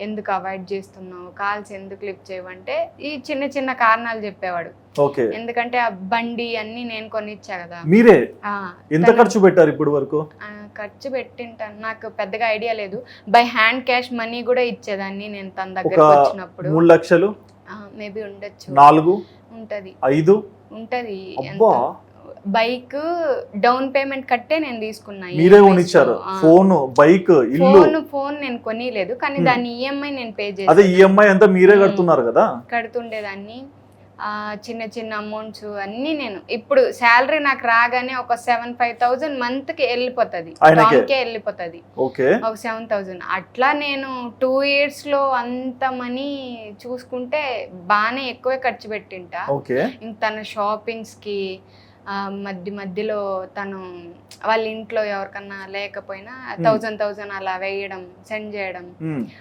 ఎందుకు అవాయిడ్ చేస్తున్నావు, కాల్స్ ఎందుకు లిఫ్ట్ చేయవంటే ఈ చిన్న చిన్న కారణాలు చెప్పేవాడు. ఓకే. ఎందుకంటే ఆ బండి అన్ని నేను కొనిచ్చా కదా. మీరే ఎంత ఖర్చు పెట్టారు ఇప్పుడు వరకు? ఖర్చు పెట్టింటాను, నాకు పెద్దగా ఐడియా లేదు. బై హ్యాండ్ క్యాష్ మనీ కూడా ఇచ్చేదాన్ని నేను తన దగ్గరకు వచ్చినప్పుడు. 3 లక్షలు మేబీ ఉండొచ్చు, 4 ఉంటది, 5 ఉంటది. అబ్బా. బైక్ డౌన్ పేమెంట్ కట్టే నేను తీసుకున్నా. మీరే కొనిచ్చారు? ఫోన్, బైక్, ఇల్లు? ఫోన్ నేను కొనిలేదు, కానీ దాని ఈఎంఐ నేను పే అదే చేసి ఈఎంఐ అంతా మీరే కడుతున్నారు కదా? కడుతుండేదాన్ని. చిన్న చిన్న అమౌంట్స్ అన్ని నేను ఇప్పుడు శాలరీ నాకు రాగానే ఒక 7-5,000 మంత్ కి వెళ్ళిపోతుంది, వెళ్ళిపోతుంది. ఒక 7,000 అట్లా నేను 2 years లో అంత మనీ చూసుకుంటే బాగానే ఎక్కువే ఖర్చు పెట్టింటా. ఇంక తన షాపింగ్స్ కి మధ్యలో తను వాళ్ళ ఇంట్లో ఎవరికన్నా లేకపోయినా 1,000 అలా వేయడం, సెండ్ చేయడం.